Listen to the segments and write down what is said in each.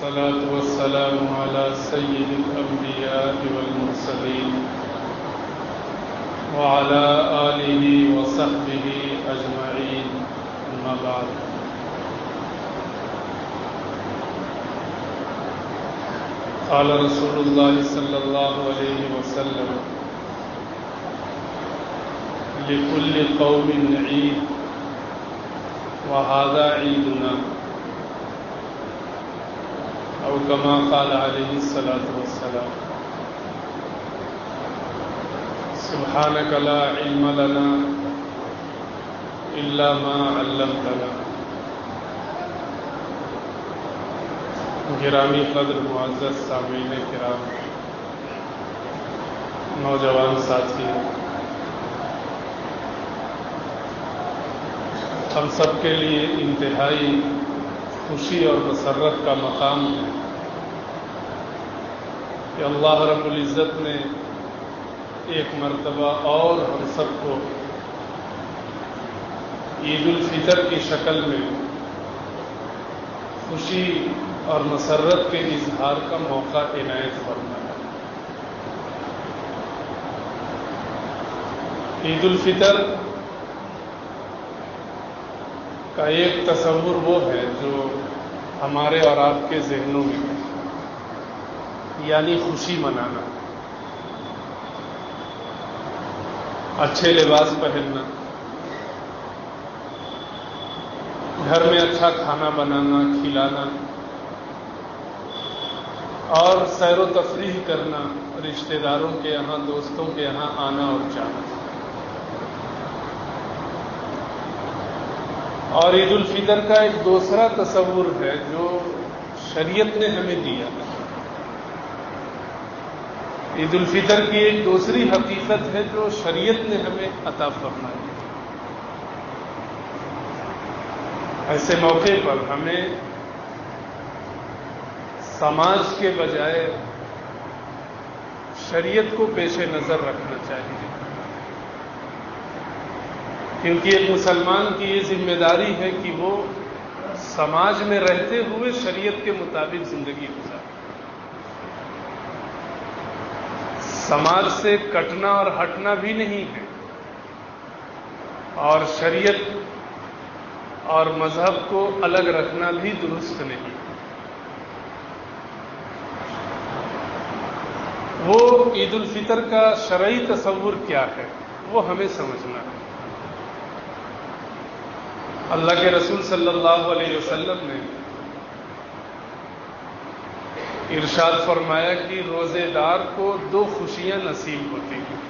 والصلاة والسلام على سيد الأنبياء والمرسلين وعلى آله وصحبه أجمعين أما بعد قال رسول الله صلى الله عليه وسلم لكل قوم عيد وهذا عيدنا أو كما قال عليه الصلاة والسلام سبحانك لا علم لنا إلا ما علمتنا. گرامی قدر معزز سامعین کرام، نوجوان ساتھی، ہم سب کے لیے انتہائی خوشی اور مسرت کا مقام ہے کہ اللہ رب العزت نے ایک مرتبہ اور ہم سب کو عید الفطر کی شکل میں خوشی اور مسرت کے اظہار کا موقع عنایت فرمایا. عید الفطر کا ایک تصور وہ ہے جو ہمارے اور آپ کے ذہنوں میں ہے، یعنی خوشی منانا، اچھے لباس پہننا، گھر میں اچھا کھانا بنانا کھلانا اور سیر و تفریح کرنا، رشتہ داروں کے یہاں دوستوں کے یہاں آنا اور جانا. اور عید الفطر کا ایک دوسرا تصور ہے جو شریعت نے ہمیں دیا. عید الفطر کی ایک دوسری حقیقت ہے جو شریعت نے ہمیں عطا فرمائی. ایسے موقع پر ہمیں سماج کے بجائے شریعت کو پیش نظر رکھنا چاہیے، کیونکہ ایک مسلمان کی یہ ذمہ داری ہے کہ وہ سماج میں رہتے ہوئے شریعت کے مطابق زندگی گزارے. سماج سے کٹنا اور ہٹنا بھی نہیں ہے، اور شریعت اور مذہب کو الگ رکھنا بھی درست نہیں. وہ عید الفطر کا شرعی تصور کیا ہے وہ ہمیں سمجھنا ہے. اللہ کے رسول صلی اللہ علیہ وسلم نے ارشاد فرمایا کہ روزے دار کو دو خوشیاں نصیب ہوتی ہیں.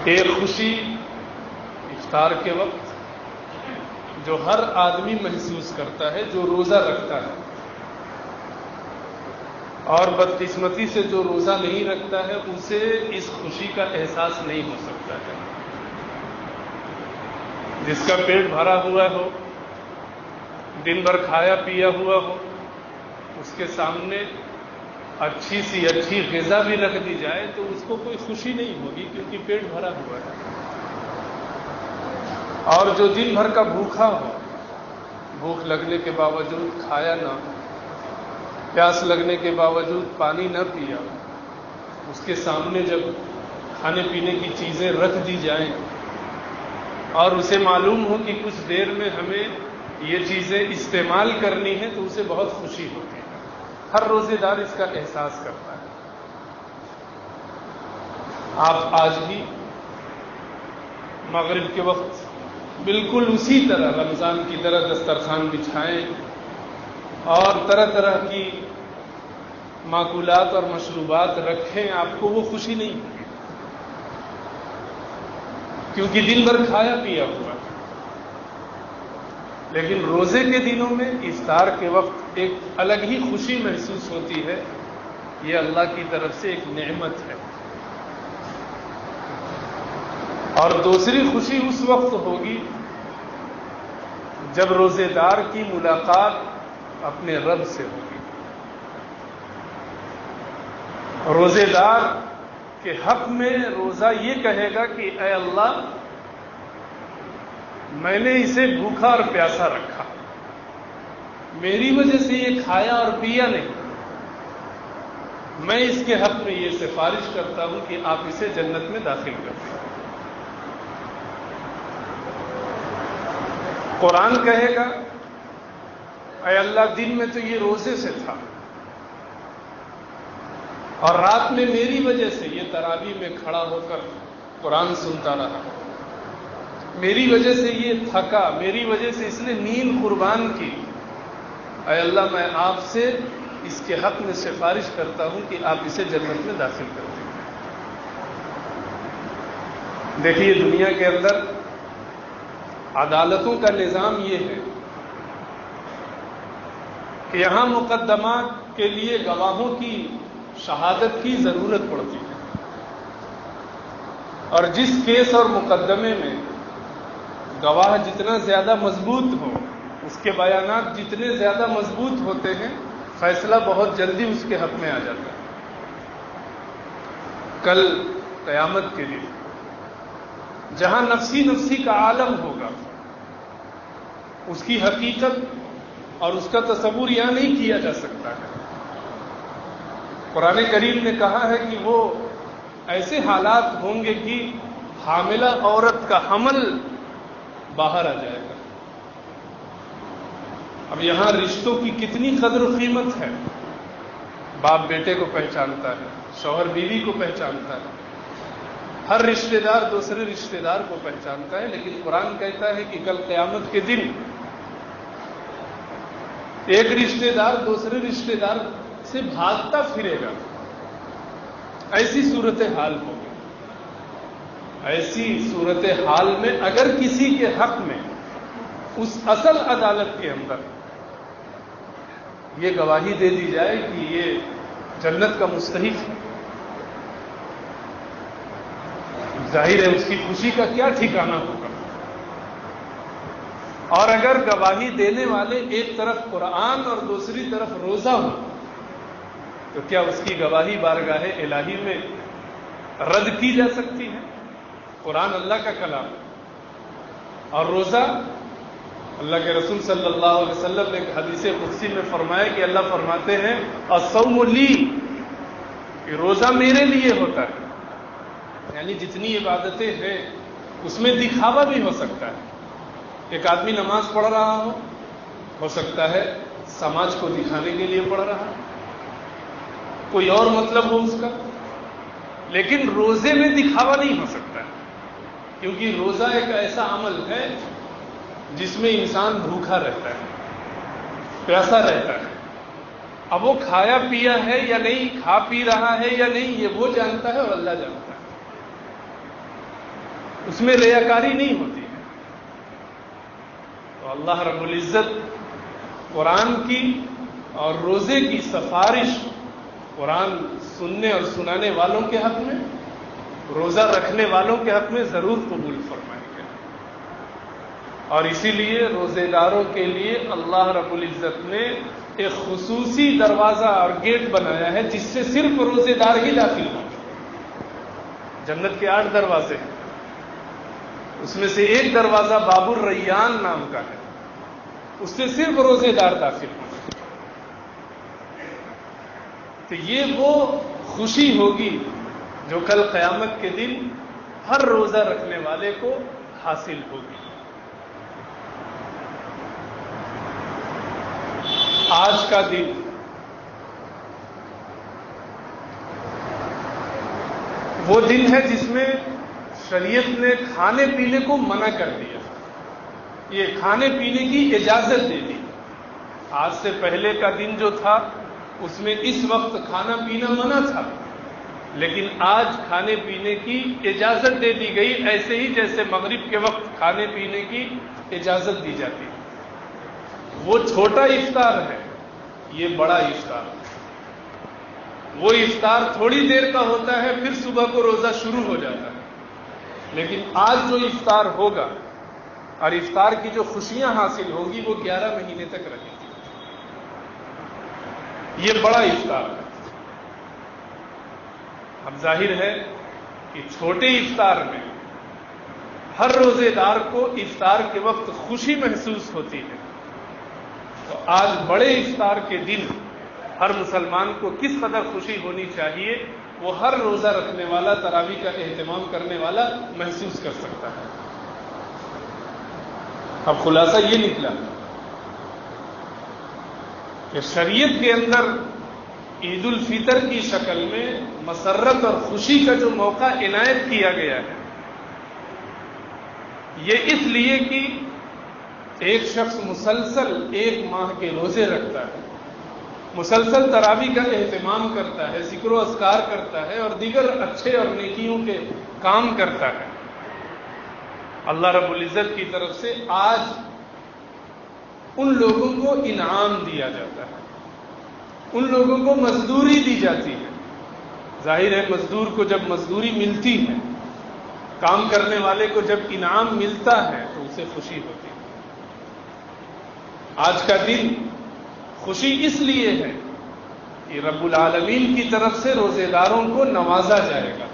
ایک خوشی افطار کے وقت جو ہر آدمی محسوس کرتا ہے جو روزہ رکھتا ہے، اور بدقسمتی سے جو روزہ نہیں رکھتا ہے اسے اس خوشی کا احساس نہیں ہو سکتا ہے. جس کا پیٹ بھرا ہوا ہو، دن بھر کھایا پیا ہوا ہو، اس کے سامنے اچھی سی اچھی غذا بھی رکھ دی جائے تو اس کو کوئی خوشی نہیں ہوگی، کیونکہ پیٹ بھرا ہوا ہے. اور جو دن بھر کا بھوکھا ہو، بھوک لگنے کے باوجود کھایا نہ، پیاس لگنے کے باوجود پانی نہ پیا، اس کے سامنے جب کھانے پینے کی چیزیں رکھ دی جائیں اور اسے معلوم ہو کہ کچھ دیر میں ہمیں یہ چیزیں استعمال کرنی ہے تو اسے بہت خوشی ہوتی ہے. ہر روزے دار اس کا احساس کرتا ہے. آپ آج بھی مغرب کے وقت بالکل اسی طرح رمضان کی طرح دسترخوان بچھائیں اور طرح طرح کی ماکولات اور مشروبات رکھیں، آپ کو وہ خوشی نہیں ہوگی، کیونکہ دن بھر کھایا پیا ہوا. لیکن روزے کے دنوں میں افطار کے وقت ایک الگ ہی خوشی محسوس ہوتی ہے. یہ اللہ کی طرف سے ایک نعمت ہے. اور دوسری خوشی اس وقت ہوگی جب روزے دار کی ملاقات اپنے رب سے ہوگی. روزے دار کے حق میں روزہ یہ کہے گا کہ اے اللہ، میں نے اسے بھوکا اور پیاسا رکھا، میری وجہ سے یہ کھایا اور پیا نہیں، میں اس کے حق میں یہ سفارش کرتا ہوں کہ آپ اسے جنت میں داخل کر دیں۔ قرآن کہے گا اے اللہ دن میں تو یہ روزے سے تھا اور رات میں میری وجہ سے یہ تراویح میں کھڑا ہو کر قرآن سنتا رہا، میری وجہ سے یہ تھکا، میری وجہ سے اس نے نیند قربان کی، اے اللہ میں آپ سے اس کے حق میں سفارش کرتا ہوں کہ آپ اسے جنت میں داخل کر دیں۔ دیکھیے دنیا کے اندر عدالتوں کا نظام یہ ہے کہ یہاں مقدمات کے لیے گواہوں کی شہادت کی ضرورت پڑتی ہے، اور جس کیس اور مقدمے میں گواہ جتنا زیادہ مضبوط ہو، اس کے بیانات جتنے زیادہ مضبوط ہوتے ہیں، فیصلہ بہت جلدی اس کے حق میں آ جاتا ہے۔ کل قیامت کے دن جہاں نفسی نفسی کا عالم ہوگا، اس کی حقیقت اور اس کا تصور یہاں نہیں کیا جا سکتا ہے۔ قرآن کریم نے کہا ہے کہ وہ ایسے حالات ہوں گے کہ حاملہ عورت کا حمل باہر آ جائے گا۔ اب یہاں رشتوں کی کتنی قدر و قیمت ہے، باپ بیٹے کو پہچانتا ہے، شوہر بیوی کو پہچانتا ہے، ہر رشتہ دار دوسرے رشتہ دار کو پہچانتا ہے، لیکن قرآن کہتا ہے کہ کل قیامت کے دن ایک رشتہ دار دوسرے رشتہ دار سے بھاگتا پھرے گا۔ ایسی صورتحال ہوگی۔ ایسی صورتحال میں اگر کسی کے حق میں اس اصل عدالت کے اندر یہ گواہی دے دی جائے کہ یہ جنت کا مستحق ہے، ظاہر ہے اس کی خوشی کا کیا ٹھکانہ ہوگا۔ اور اگر گواہی دینے والے ایک طرف قرآن اور دوسری طرف روزہ ہو تو کیا اس کی گواہی بارگاہ الہی میں رد کی جا سکتی ہے؟ قرآن اللہ کا کلام اور روزہ اللہ کے رسول صلی اللہ علیہ وسلم نے ایک حدیث قدسی میں فرمایا کہ اللہ فرماتے ہیں الصوم لی، کہ روزہ میرے لیے ہوتا ہے، یعنی جتنی عبادتیں ہیں اس میں دکھاوا بھی ہو سکتا ہے۔ ایک آدمی نماز پڑھ رہا ہو سکتا ہے سماج کو دکھانے کے لیے پڑھ رہا، کوئی اور مطلب ہو اس کا، لیکن روزے میں دکھاوا نہیں ہو سکتا ہے، کیونکہ روزہ ایک ایسا عمل ہے جس میں انسان بھوکا رہتا ہے، پیاسا رہتا ہے۔ اب وہ کھایا پیا ہے یا نہیں، کھا پی رہا ہے یا نہیں، یہ وہ جانتا ہے اور اللہ جانتا ہے، اس میں ریاکاری نہیں ہوتی ہے۔ تو اللہ رب العزت قرآن کی اور روزے کی سفارش قرآن سننے اور سنانے والوں کے حق میں، روزہ رکھنے والوں کے حق میں ضرور قبول فرمائیں گے۔ اور اسی لیے روزے داروں کے لیے اللہ رب العزت نے ایک خصوصی دروازہ اور گیٹ بنایا ہے جس سے صرف روزے دار ہی داخل ہوں گے۔ جنت کے 8 دروازے ہیں، اس میں سے ایک دروازہ باب الریان نام کا ہے، اس سے صرف روزے دار داخل ہوں گے۔ تو یہ وہ خوشی ہوگی جو کل قیامت کے دن ہر روزہ رکھنے والے کو حاصل ہوگی۔ آج کا دن وہ دن ہے جس میں شریعت نے کھانے پینے کو منع کر دیا، یہ کھانے پینے کی اجازت دے دی۔ آج سے پہلے کا دن جو تھا اس میں اس وقت کھانا پینا منع تھا، لیکن آج کھانے پینے کی اجازت دے دی گئی، ایسے ہی جیسے مغرب کے وقت کھانے پینے کی اجازت دی جاتی ہے۔ وہ چھوٹا افطار ہے، یہ بڑا افطار ہے۔ وہ افطار تھوڑی دیر کا ہوتا ہے، پھر صبح کو روزہ شروع ہو جاتا ہے، لیکن آج جو افطار ہوگا اور افطار کی جو خوشیاں حاصل ہوگی وہ 11 مہینے تک رہیں گی۔ یہ بڑا افطار ہے۔ اب ظاہر ہے کہ چھوٹے افطار میں ہر روزے دار کو افطار کے وقت خوشی محسوس ہوتی ہے، تو آج بڑے افطار کے دن ہر مسلمان کو کس قدر خوشی ہونی چاہیے، وہ ہر روزہ رکھنے والا، تراویح کا اہتمام کرنے والا محسوس کر سکتا ہے۔ اب خلاصہ یہ نکلا کہ شریعت کے اندر عید الفطر کی شکل میں مسرت اور خوشی کا جو موقع عنایت کیا گیا ہے، یہ اس لیے کہ ایک شخص مسلسل ایک ماہ کے روزے رکھتا ہے، مسلسل تراویح کا اہتمام کرتا ہے، ذکر و اذکار کرتا ہے اور دیگر اچھے اور نیکیوں کے کام کرتا ہے، اللہ رب العزت کی طرف سے آج ان لوگوں کو انعام دیا جاتا ہے، ان لوگوں کو مزدوری دی جاتی ہے۔ ظاہر ہے مزدور کو جب مزدوری ملتی ہے، کام کرنے والے کو جب انعام ملتا ہے تو اسے خوشی ہوتی ہے۔ آج کا دن خوشی اس لیے ہے کہ رب العالمین کی طرف سے روزے داروں کو نوازا جائے گا۔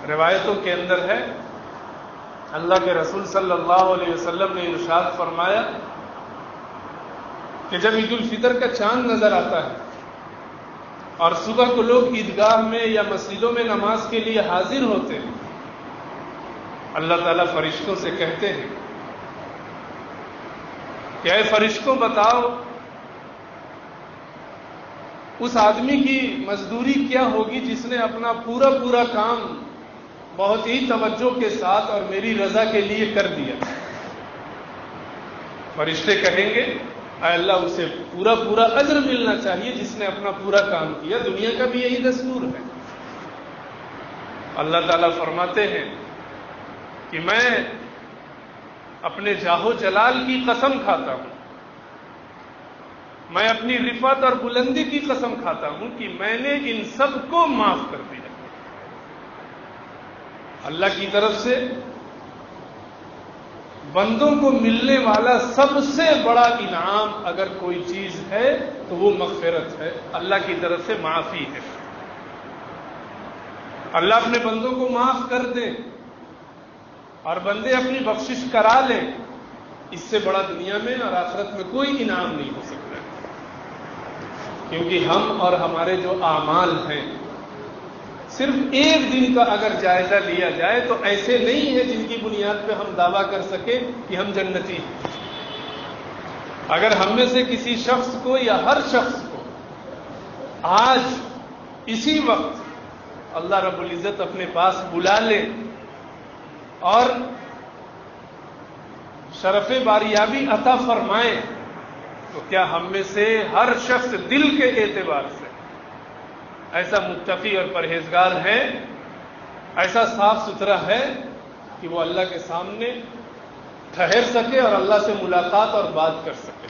روایتوں کے اندر ہے، اللہ کے رسول صلی اللہ علیہ وسلم نے ارشاد فرمایا کہ جب عید الفطر کا چاند نظر آتا ہے اور صبح کو لوگ عیدگاہ میں یا مسجدوں میں نماز کے لیے حاضر ہوتے ہیں، اللہ تعالیٰ فرشتوں سے کہتے ہیں کہ اے فرشتوں بتاؤ اس آدمی کی مزدوری کیا ہوگی جس نے اپنا پورا کام بہت ہی توجہ کے ساتھ اور میری رضا کے لیے کر دیا۔ فرشتے کہیں گے اے اللہ اسے پورا اجر ملنا چاہیے جس نے اپنا پورا کام کیا، دنیا کا بھی یہی دستور ہے۔ اللہ تعالیٰ فرماتے ہیں کہ میں اپنے جاہ و جلال کی قسم کھاتا ہوں، میں اپنی رفعت اور بلندی کی قسم کھاتا ہوں کہ میں نے ان سب کو معاف کر دیا۔ اللہ کی طرف سے بندوں کو ملنے والا سب سے بڑا انعام اگر کوئی چیز ہے تو وہ مغفرت ہے، اللہ کی طرف سے معافی ہے۔ اللہ اپنے بندوں کو معاف کر دے اور بندے اپنی بخشش کرا لیں، اس سے بڑا دنیا میں اور آخرت میں کوئی انعام نہیں ہو سکتا، کیونکہ ہم اور ہمارے جو اعمال ہیں صرف ایک دن کا اگر جائزہ لیا جائے تو ایسے نہیں ہیں جن کی بنیاد پہ ہم دعویٰ کر سکیں کہ ہم جنتی ہیں۔ اگر ہم میں سے کسی شخص کو یا ہر شخص کو آج اسی وقت اللہ رب العزت اپنے پاس بلا لے اور شرف باریابی عطا فرمائے تو کیا ہم میں سے ہر شخص دل کے اعتبار سے ایسا متقی اور پرہیزگار ہے، ایسا صاف ستھرا ہے کہ وہ اللہ کے سامنے ٹھہر سکے اور اللہ سے ملاقات اور بات کر سکے؟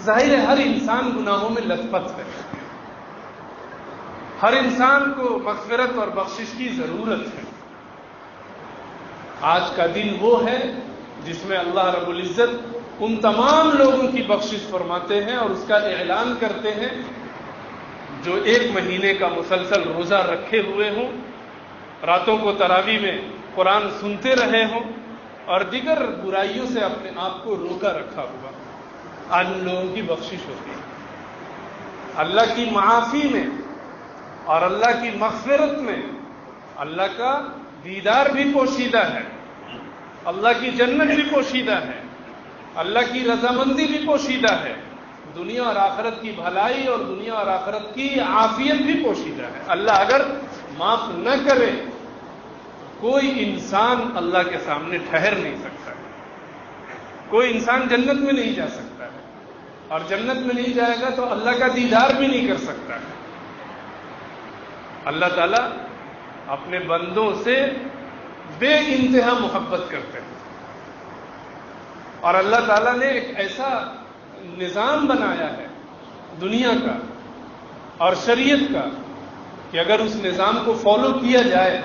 ظاہر ہے ہر انسان گناہوں میں لت پت ہے، ہر انسان کو مغفرت اور بخشش کی ضرورت ہے۔ آج کا دن وہ ہے جس میں اللہ رب العزت ان تمام لوگوں کی بخشش فرماتے ہیں اور اس کا اعلان کرتے ہیں جو ایک مہینے کا مسلسل روزہ رکھے ہوئے ہوں، راتوں کو تراویح میں قرآن سنتے رہے ہوں اور دیگر برائیوں سے اپنے آپ کو روکا رکھا ہوا، آج ان لوگوں کی بخشش ہوتی ہے۔ اللہ کی معافی میں اور اللہ کی مغفرت میں اللہ کا دیدار بھی پوشیدہ ہے، اللہ کی جنت بھی پوشیدہ ہے، اللہ کی رضامندی بھی پوشیدہ ہے، دنیا اور آخرت کی بھلائی اور دنیا اور آخرت کی عافیت بھی پوشیدہ ہے۔ اللہ اگر معاف نہ کرے کوئی انسان اللہ کے سامنے ٹھہر نہیں سکتا ہے، کوئی انسان جنت میں نہیں جا سکتا ہے، اور جنت میں نہیں جائے گا تو اللہ کا دیدار بھی نہیں کر سکتا ہے۔ اللہ تعالیٰ اپنے بندوں سے بے انتہا محبت کرتے ہیں، اور اللہ تعالیٰ نے ایک ایسا نظام بنایا ہے دنیا کا اور شریعت کا کہ اگر اس نظام کو فالو کیا جائے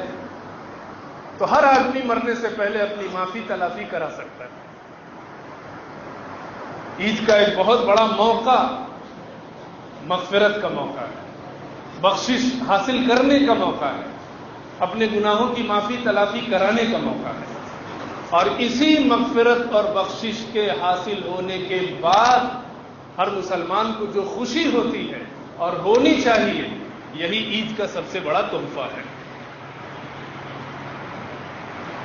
تو ہر آدمی مرنے سے پہلے اپنی معافی تلافی کرا سکتا ہے۔ عید کا ایک بہت بڑا موقع مغفرت کا موقع ہے، بخشش حاصل کرنے کا موقع ہے، اپنے گناہوں کی معافی تلافی کرانے کا موقع ہے۔ اور اسی مغفرت اور بخشش کے حاصل ہونے کے بعد ہر مسلمان کو جو خوشی ہوتی ہے اور ہونی چاہیے، یہی عید کا سب سے بڑا تحفہ ہے۔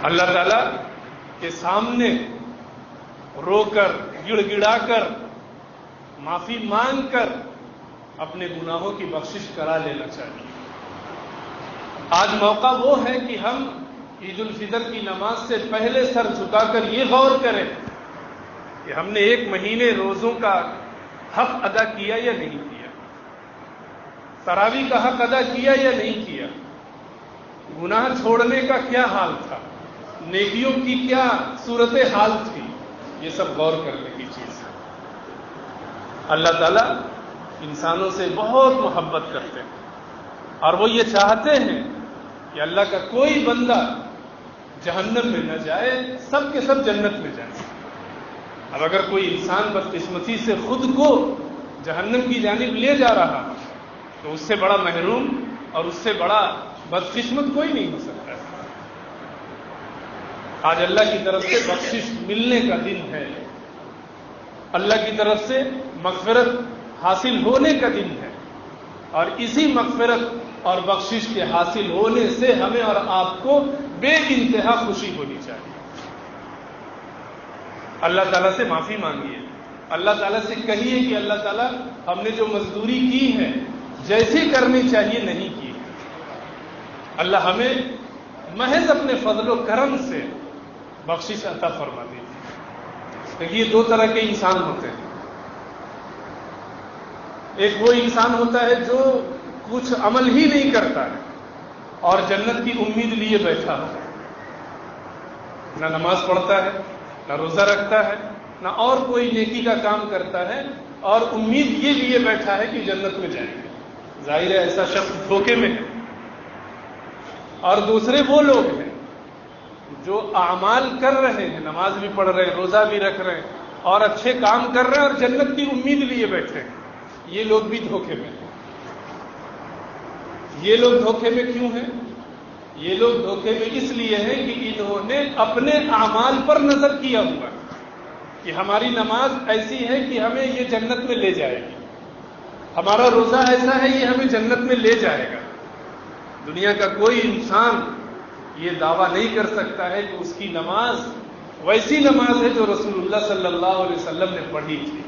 اللہ تعالیٰ کے سامنے رو کر، گڑ گڑا کر، معافی مانگ کر اپنے گناہوں کی بخشش کرا لینا چاہیے۔ آج موقع وہ ہے کہ ہم عید الفطر کی نماز سے پہلے سر جھکا کر یہ غور کریں کہ ہم نے ایک مہینے روزوں کا حق ادا کیا یا نہیں کیا، تراویح کا حق ادا کیا یا نہیں کیا، گناہ چھوڑنے کا کیا حال تھا، نیکیوں کی کیا صورت حال تھی، یہ سب غور کرنے کی چیز ہے۔ اللہ تعالیٰ انسانوں سے بہت محبت کرتے ہیں اور وہ یہ چاہتے ہیں کہ اللہ کا کوئی بندہ جہنم میں نہ جائے، سب کے سب جنت میں جائیں۔ اب اگر کوئی انسان بدقسمتی سے خود کو جہنم کی جانب لے جا رہا تو اس سے بڑا محروم اور اس سے بڑا بدقسمت کوئی نہیں ہو سکتا ہے۔ آج اللہ کی طرف سے بخشش ملنے کا دن ہے، اللہ کی طرف سے مغفرت حاصل ہونے کا دن ہے، اور اسی مغفرت اور بخشش کے حاصل ہونے سے ہمیں اور آپ کو بے انتہا خوشی ہونی چاہیے۔ اللہ تعالیٰ سے معافی مانگیے، اللہ تعالیٰ سے کہیے کہ اللہ تعالیٰ ہم نے جو مزدوری کی ہے جیسی کرنی چاہیے نہیں کی، اللہ ہمیں محض اپنے فضل و کرم سے بخشش عطا فرما دیجیے۔ دیکھیے دو طرح کے انسان ہوتے ہیں، ایک وہ انسان ہوتا ہے جو کچھ عمل ہی نہیں کرتا ہے اور جنت کی امید لیے بیٹھا ہے، نہ نماز پڑھتا ہے، نہ روزہ رکھتا ہے، نہ اور کوئی نیکی کا کام کرتا ہے، اور امید یہ لیے بیٹھا ہے کہ جنت میں جائیں گے۔ ظاہر ہے ایسا شخص دھوکے میں ہے۔ اور دوسرے وہ لوگ ہیں جو اعمال کر رہے ہیں، نماز بھی پڑھ رہے ہیں، روزہ بھی رکھ رہے ہیں اور اچھے کام کر رہے ہیں اور جنت کی امید لیے بیٹھے ہیں، یہ لوگ بھی دھوکے میں ہیں۔ یہ لوگ دھوکے میں کیوں ہیں؟ یہ لوگ دھوکے میں اس لیے ہیں کہ انہوں نے اپنے اعمال پر نظر کیا ہوا کہ ہماری نماز ایسی ہے کہ ہمیں یہ جنت میں لے جائے گی، ہمارا روزہ ایسا ہے یہ ہمیں جنت میں لے جائے گا۔ دنیا کا کوئی انسان یہ دعویٰ نہیں کر سکتا ہے کہ اس کی نماز ویسی نماز ہے جو رسول اللہ صلی اللہ علیہ وسلم نے پڑھی تھی،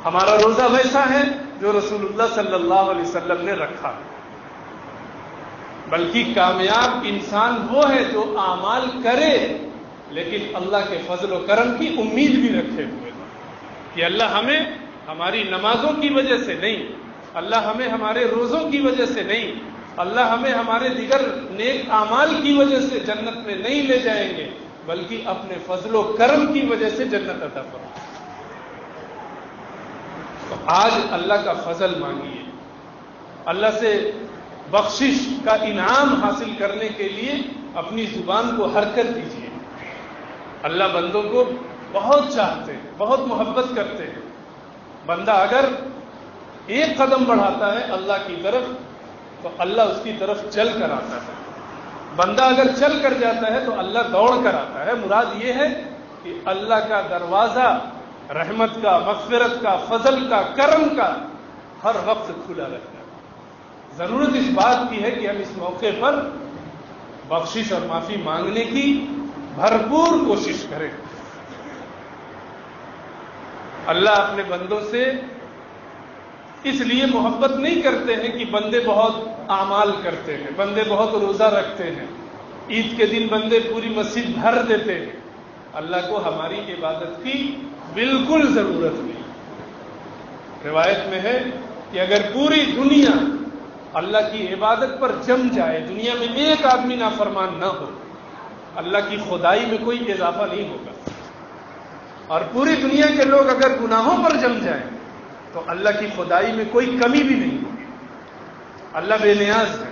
ہمارا روزہ ویسا ہے جو رسول اللہ صلی اللہ علیہ وسلم نے رکھا۔ بلکہ کامیاب انسان وہ ہے جو اعمال کرے لیکن اللہ کے فضل و کرم کی امید بھی رکھے ہوئے کہ اللہ ہمیں ہماری نمازوں کی وجہ سے نہیں، اللہ ہمیں ہمارے روزوں کی وجہ سے نہیں، اللہ ہمیں ہمارے دیگر نیک اعمال کی وجہ سے جنت میں نہیں لے جائیں گے، بلکہ اپنے فضل و کرم کی وجہ سے جنت عطا فرمائیں۔ تو آج اللہ کا فضل مانگیے، اللہ سے بخشش کا انعام حاصل کرنے کے لیے اپنی زبان کو حرکت دیجیے۔ اللہ بندوں کو بہت چاہتے ہیں، بہت محبت کرتے ہیں۔ بندہ اگر ایک قدم بڑھاتا ہے اللہ کی طرف تو اللہ اس کی طرف چل کر آتا ہے، بندہ اگر چل کر جاتا ہے تو اللہ دوڑ کر آتا ہے۔ مراد یہ ہے کہ اللہ کا دروازہ رحمت کا، مغفرت کا، فضل کا، کرم کا ہر وقت کھلا رہتا ہے۔ ضرورت اس بات کی ہے کہ ہم اس موقع پر بخشش اور معافی مانگنے کی بھرپور کوشش کریں۔ اللہ اپنے بندوں سے اس لیے محبت نہیں کرتے ہیں کہ بندے بہت اعمال کرتے ہیں، بندے بہت روزہ رکھتے ہیں، عید کے دن بندے پوری مسجد بھر دیتے ہیں۔ اللہ کو ہماری عبادت کی بالکل ضرورت نہیں۔ روایت میں ہے کہ اگر پوری دنیا اللہ کی عبادت پر جم جائے، دنیا میں ایک آدمی نافرمان نہ ہو، اللہ کی خدائی میں کوئی اضافہ نہیں ہوگا، اور پوری دنیا کے لوگ اگر گناہوں پر جم جائیں تو اللہ کی خدائی میں کوئی کمی بھی نہیں ہوگی۔ اللہ بے نیاز ہے۔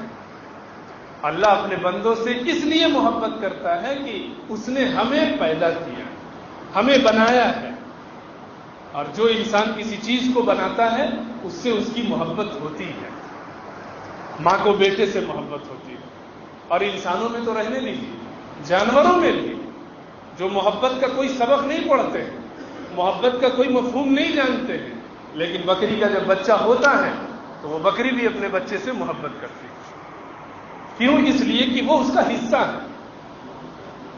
اللہ اپنے بندوں سے اس لیے محبت کرتا ہے کہ اس نے ہمیں پیدا کیا، ہمیں بنایا ہے، اور جو انسان کسی چیز کو بناتا ہے اس سے اس کی محبت ہوتی ہے۔ ماں کو بیٹے سے محبت ہوتی ہے، اور انسانوں میں تو رہنے دیجیے، جانوروں میں بھی جو محبت کا کوئی سبق نہیں پڑھتے ہیں، محبت کا کوئی مفہوم نہیں جانتے ہیں، لیکن بکری کا جب بچہ ہوتا ہے تو وہ بکری بھی اپنے بچے سے محبت کرتی ہے۔ کیوں؟ اس لیے کہ وہ اس کا حصہ ہے۔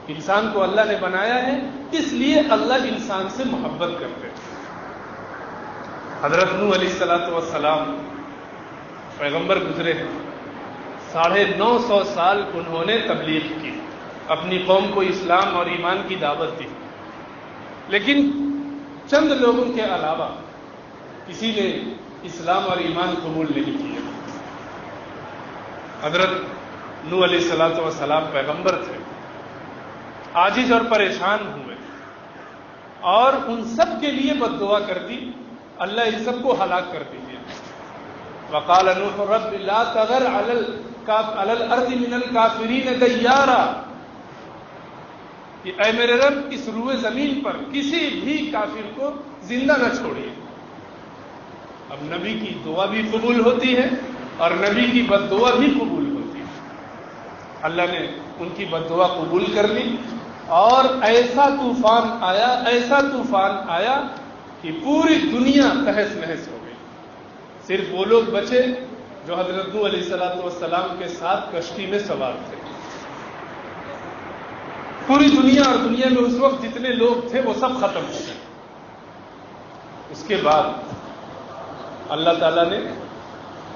انسان کو اللہ نے بنایا ہے، اس لیے اللہ انسان سے محبت کرتے ہیں۔ حضرت نوح علیہ الصلوۃ والسلام پیغمبر گزرے ہیں، 950 سال انہوں نے تبلیغ کی، اپنی قوم کو اسلام اور ایمان کی دعوت دی، لیکن چند لوگوں کے علاوہ کسی نے اسلام اور ایمان قبول نہیں کیا۔ حضرت نوح علیہ الصلوۃ والسلام پیغمبر تھے، عاجز اور پریشان ہوئے اور ان سب کے لیے بد دعا کر دی، اللہ ان سب کو ہلاک کر دیجیے۔ وقال نوح رب لا تذر علی الارض من الکافرین دیارا، کہ اے میرے رب اس روئے زمین پر کسی بھی کافر کو زندہ نہ چھوڑیے۔ اب نبی کی دعا بھی قبول ہوتی ہے اور نبی کی بد دعا بھی قبول ہوتی ہے۔ اللہ نے ان کی بد دعا قبول کر لی اور ایسا طوفان آیا کہ پوری دنیا تہس نہس ہو گئی۔ صرف وہ لوگ بچے جو حضرت نوح علیہ الصلوۃ والسلام کے ساتھ کشتی میں سوار تھے۔ پوری دنیا اور دنیا میں اس وقت جتنے لوگ تھے وہ سب ختم ہو گئے۔ اس کے بعد اللہ تعالیٰ نے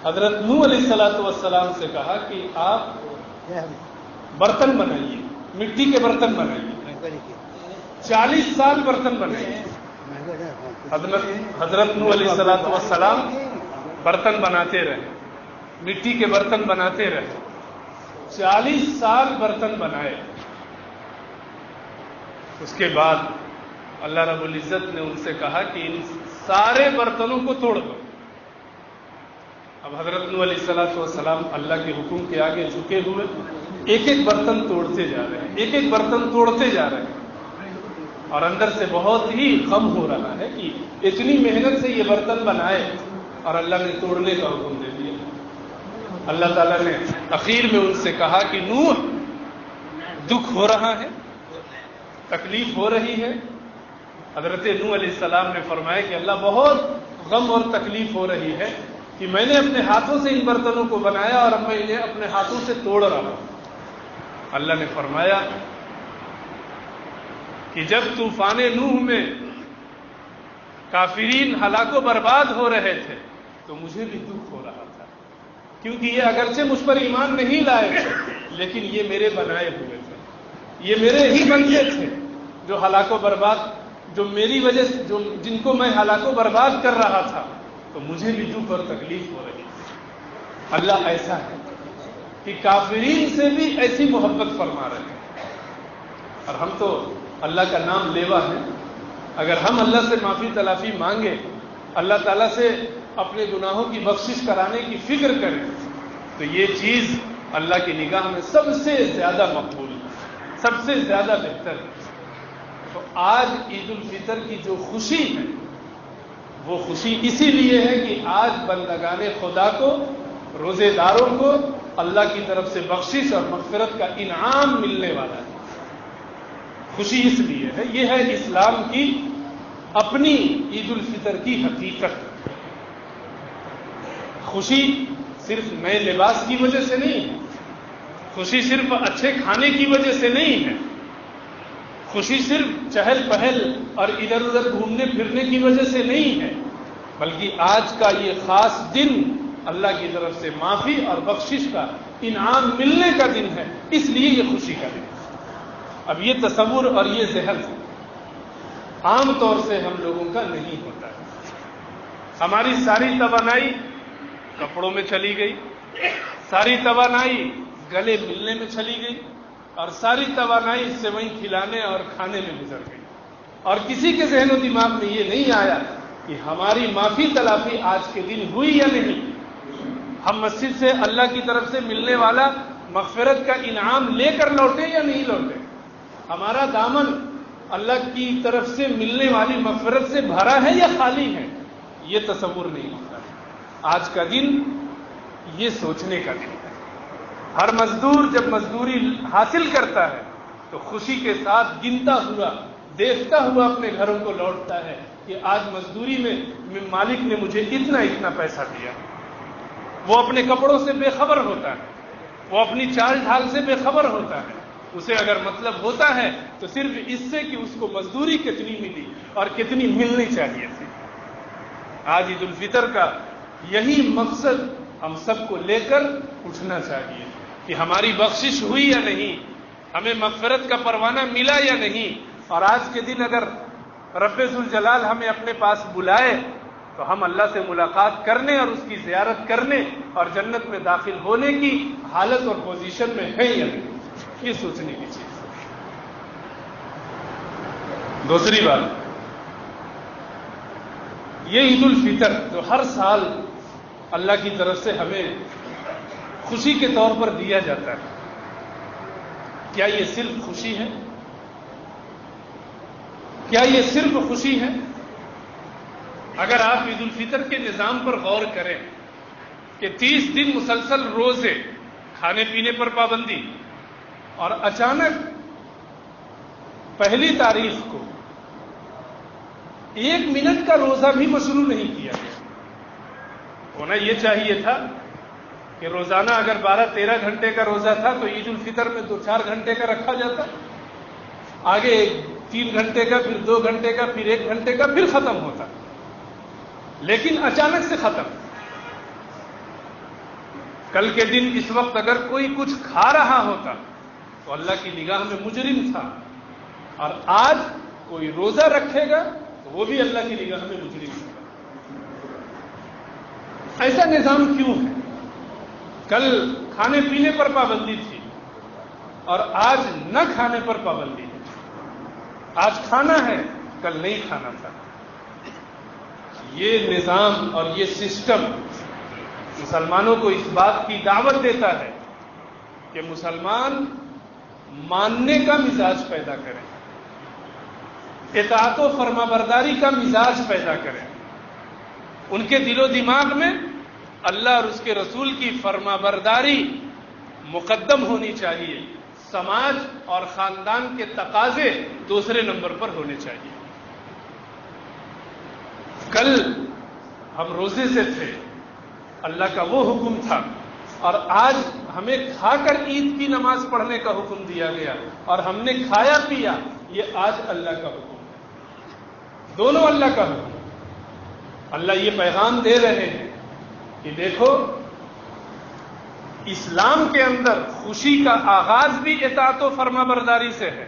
حضرت نوح علیہ الصلوۃ والسلام سے کہا کہ آپ برتن بنائیے، مٹی کے برتن بنائیے، 40 سال برتن بنائیے۔ حضرت نوح علیہ الصلوۃ والسلام برتن بناتے رہے، مٹی کے برتن بناتے رہے، 40 سال برتن بنائے۔ اس کے بعد اللہ رب العزت نے ان سے کہا کہ ان سارے برتنوں کو توڑ دو۔ اب حضرت نوح علیہ الصلوۃ والسلام اللہ کے حکم کے آگے جھکے ہوئے ایک ایک برتن توڑتے جا رہے ہیں، ایک ایک برتن توڑتے جا رہے ہیں، اور اندر سے بہت ہی غم ہو رہا ہے کہ اتنی محنت سے یہ برتن بنائے اور اللہ نے توڑنے کا حکم دے دیا۔ اللہ تعالیٰ نے اخیر میں ان سے کہا کہ نوح، دکھ ہو رہا ہے، تکلیف ہو رہی ہے۔ حضرت نوح علیہ السلام نے فرمایا کہ اللہ بہت غم اور تکلیف ہو رہی ہے کہ میں نے اپنے ہاتھوں سے ان برتنوں کو بنایا اور اب میں انہیں اپنے ہاتھوں سے توڑ رہا ہوں۔ اللہ نے فرمایا کہ جب طوفان نوح میں کافرین ہلاک و برباد ہو رہے تھے تو مجھے بھی دکھ ہو رہا تھا، کیونکہ یہ اگرچہ مجھ پر ایمان نہیں لائے تھے لیکن یہ میرے بنائے ہوئے تھے، یہ میرے ہی بندے تھے جو ہلاک و برباد، جو میری وجہ سے جن کو میں ہلاک و برباد کر رہا تھا، تو مجھے بھی دکھ اور تکلیف ہو رہی تھی۔ اللہ ایسا ہے کہ کافرین سے بھی ایسی محبت فرما رہے ہیں، اور ہم تو اللہ کا نام لیوا ہے۔ اگر ہم اللہ سے معافی تلافی مانگے، اللہ تعالیٰ سے اپنے گناہوں کی بخشش کرانے کی فکر کریں، تو یہ چیز اللہ کی نگاہ میں سب سے زیادہ مقبول ہے، سب سے زیادہ بہتر ہے۔ تو آج عید الفطر کی جو خوشی ہے وہ خوشی اسی لیے ہے کہ آج بندگان خدا کو، روزے داروں کو اللہ کی طرف سے بخشش اور مغفرت کا انعام ملنے والا ہے۔ خوشی اس لیے ہے، یہ ہے اسلام کی اپنی عید الفطر کی حقیقت۔ خوشی صرف نئے لباس کی وجہ سے نہیں ہے، خوشی صرف اچھے کھانے کی وجہ سے نہیں ہے، خوشی صرف چہل پہل اور ادھر ادھر گھومنے پھرنے کی وجہ سے نہیں ہے، بلکہ آج کا یہ خاص دن اللہ کی طرف سے معافی اور بخشش کا انعام ملنے کا دن ہے، اس لیے یہ خوشی کا دن ہے۔ اب یہ تصور اور یہ ذہن عام طور سے ہم لوگوں کا نہیں ہوتا ہے۔ ہماری ساری توانائی کپڑوں میں چلی گئی، ساری توانائی گلے ملنے میں چلی گئی، اور ساری توانائی سوئیں کھلانے اور کھانے میں گزر گئی، اور کسی کے ذہن و دماغ میں یہ نہیں آیا کہ ہماری معافی تلافی آج کے دن ہوئی یا نہیں، ہم مسجد سے اللہ کی طرف سے ملنے والا مغفرت کا انعام لے کر لوٹے یا نہیں لوٹے، ہمارا دامن اللہ کی طرف سے ملنے والی مغفرت سے بھرا ہے یا خالی ہے، یہ تصور نہیں ہوتا ہے۔ آج کا دن یہ سوچنے کا دن ہے۔ ہر مزدور جب مزدوری حاصل کرتا ہے تو خوشی کے ساتھ گنتا ہوا دیکھتا ہوا اپنے گھروں کو لوٹتا ہے کہ آج مزدوری میں مالک نے مجھے اتنا پیسہ دیا. وہ اپنے کپڑوں سے بے خبر ہوتا ہے, وہ اپنی چال ڈھال سے بے خبر ہوتا ہے. اسے اگر مطلب ہوتا ہے تو صرف اس سے کہ اس کو مزدوری کتنی ملی اور کتنی ملنی چاہیے تھی. آج عید الفطر کا یہی مقصد ہم سب کو لے کر اٹھنا چاہیے کہ ہماری بخشش ہوئی یا نہیں, ہمیں مغفرت کا پروانہ ملا یا نہیں. اور آج کے دن اگر رب ذوالجلال ہمیں اپنے پاس بلائے تو ہم اللہ سے ملاقات کرنے اور اس کی زیارت کرنے اور جنت میں داخل ہونے کی حالت اور پوزیشن میں ہیں یا نہیں, یہ سوچنے کی چیز. دوسری بات, یہ عید الفطر جو ہر سال اللہ کی طرف سے ہمیں خوشی کے طور پر دیا جاتا ہے, کیا یہ صرف خوشی ہے؟ کیا یہ صرف خوشی ہے؟ اگر آپ عید الفطر کے نظام پر غور کریں کہ 30 دن مسلسل روزے, کھانے پینے پر پابندی, اور اچانک پہلی تاریخ کو 1 منٹ کا روزہ بھی مشروع نہیں کیا گیا. ہونا یہ چاہیے تھا کہ روزانہ اگر 12-13 گھنٹے کا روزہ تھا تو عید الفطر میں 2-4 گھنٹے کا رکھا جاتا, آگے 3 گھنٹے کا, پھر 2 گھنٹے کا, پھر 1 گھنٹے کا, پھر ختم ہوتا. لیکن اچانک سے ختم. کل کے دن اس وقت اگر کوئی کچھ کھا رہا ہوتا تو اللہ کی نگاہ میں مجرم تھا, اور آج کوئی روزہ رکھے گا تو وہ بھی اللہ کی نگاہ میں مجرم ہے. ایسا نظام کیوں ہے؟ کل کھانے پینے پر پابندی تھی اور آج نہ کھانے پر پابندی ہے. آج کھانا ہے, کل نہیں کھانا تھا. یہ نظام اور یہ سسٹم مسلمانوں کو اس بات کی دعوت دیتا ہے کہ مسلمان ماننے کا مزاج پیدا کریں, اطاعت و فرمانبرداری کا مزاج پیدا کریں. ان کے دل و دماغ میں اللہ اور اس کے رسول کی فرمانبرداری مقدم ہونی چاہیے, سماج اور خاندان کے تقاضے دوسرے نمبر پر ہونے چاہیے. کل ہم روزے سے تھے, اللہ کا وہ حکم تھا, اور آج ہمیں کھا کر عید کی نماز پڑھنے کا حکم دیا گیا اور ہم نے کھایا پیا. یہ آج اللہ کا حکم ہے, دونوں اللہ کا حکم. اللہ یہ پیغام دے رہے ہیں کہ دیکھو, اسلام کے اندر خوشی کا آغاز بھی اطاعت و فرمانبرداری سے ہے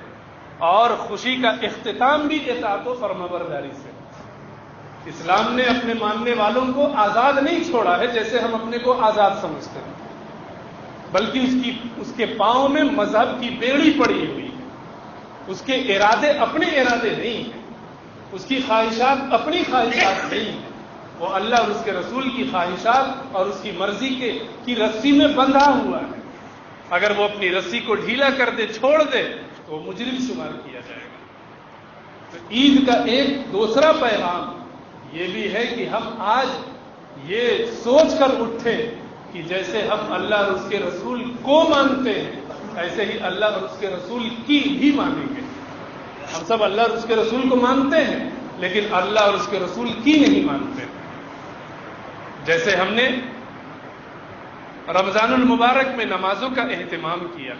اور خوشی کا اختتام بھی اطاعت و فرمانبرداری سے ہے. اسلام نے اپنے ماننے والوں کو آزاد نہیں چھوڑا ہے جیسے ہم اپنے کو آزاد سمجھتے ہیں, بلکہ اس کے پاؤں میں مذہب کی بیڑی پڑی ہوئی ہے. اس کے ارادے اپنے ارادے نہیں ہیں, اس کی خواہشات اپنی خواہشات نہیں ہیں, وہ اللہ اور اس کے رسول کی خواہشات اور اس کی مرضی کی رسی میں بندھا ہوا ہے. اگر وہ اپنی رسی کو ڈھیلا کر دے, چھوڑ دے, تو وہ مجرم شمار کیا جائے گا. تو عید کا ایک دوسرا پیغام یہ بھی ہے کہ ہم آج یہ سوچ کر اٹھے کہ جیسے ہم اللہ اور اس کے رسول کو مانتے ہیں ایسے ہی اللہ اور اس کے رسول کی بھی مانیں گے. ہم سب اللہ اور اس کے رسول کو مانتے ہیں لیکن اللہ اور اس کے رسول کی نہیں مانتے. جیسے ہم نے رمضان المبارک میں نمازوں کا اہتمام کیا,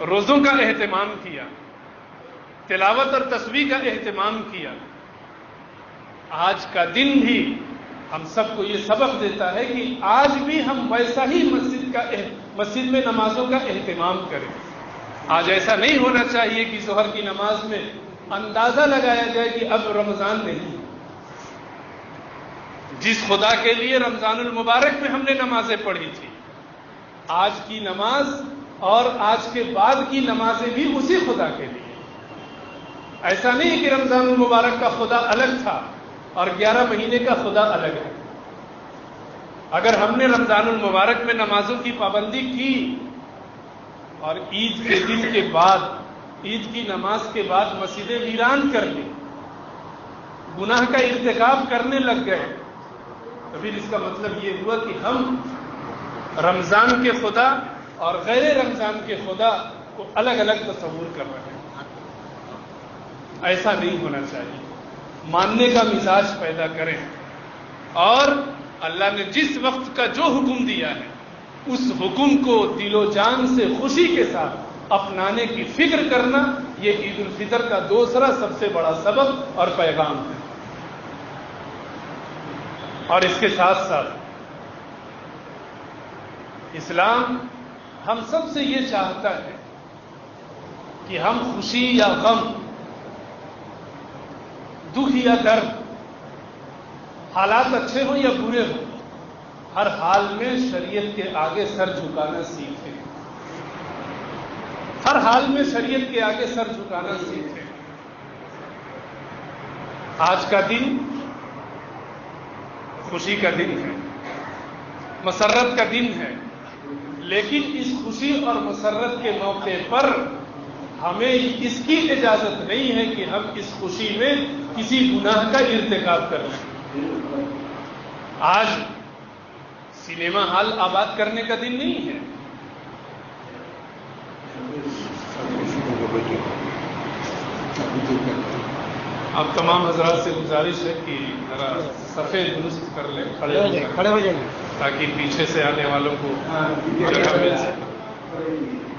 روزوں کا اہتمام کیا, تلاوت اور تسبیح کا اہتمام کیا, آج کا دن بھی ہم سب کو یہ سبق دیتا ہے کہ آج بھی ہم ویسا ہی مسجد میں نمازوں کا اہتمام کریں. آج ایسا نہیں ہونا چاہیے کہ ظہر کی نماز میں اندازہ لگایا جائے کہ اب رمضان نہیں. جس خدا کے لیے رمضان المبارک میں ہم نے نمازیں پڑھی تھی, آج کی نماز اور آج کے بعد کی نمازیں بھی اسی خدا کے لیے. ایسا نہیں کہ رمضان المبارک کا خدا الگ تھا اور 11 مہینے کا خدا الگ ہے. اگر ہم نے رمضان المبارک میں نمازوں کی پابندی کی اور عید کے دن کے بعد, عید کی نماز کے بعد مسجدیں ویران کر لی, گناہ کا ارتکاب کرنے لگ گئے, تو پھر اس کا مطلب یہ ہوا کہ ہم رمضان کے خدا اور غیر رمضان کے خدا کو الگ الگ تصور کر رہے ہیں۔ ایسا نہیں ہونا چاہیے، ماننے کا مزاج پیدا کریں، اور اللہ نے جس وقت کا جو حکم دیا ہے اس حکم کو دل و جان سے خوشی کے ساتھ اپنانے کی فکر کرنا، یہ عید الفطر کا دوسرا سب سے بڑا سبق اور پیغام ہے۔ اور اس کے ساتھ ساتھ اسلام ہم سب سے یہ چاہتا ہے کہ ہم خوشی یا غم، دکھ یا درد، حالات اچھے ہوں یا برے ہوں، ہر حال میں شریعت کے آگے سر جھکانا سیکھیں۔ ہر حال میں شریعت کے آگے سر جھکانا سیکھیں۔ آج کا دن خوشی کا دن ہے، مسرت کا دن ہے، لیکن اس خوشی اور مسرت کے موقع پر ہمیں اس کی اجازت نہیں ہے کہ ہم اس خوشی میں کسی گناہ کا ارتکاب کر لیں۔ آج سنیما ہال آباد کرنے کا دن نہیں ہے۔ اب تمام حضرات سے گزارش ہے کہ ذرا سفید درست کر لیں، کھڑے ہو جائیں تاکہ پیچھے سے آنے والوں کو جگہ مل سکے۔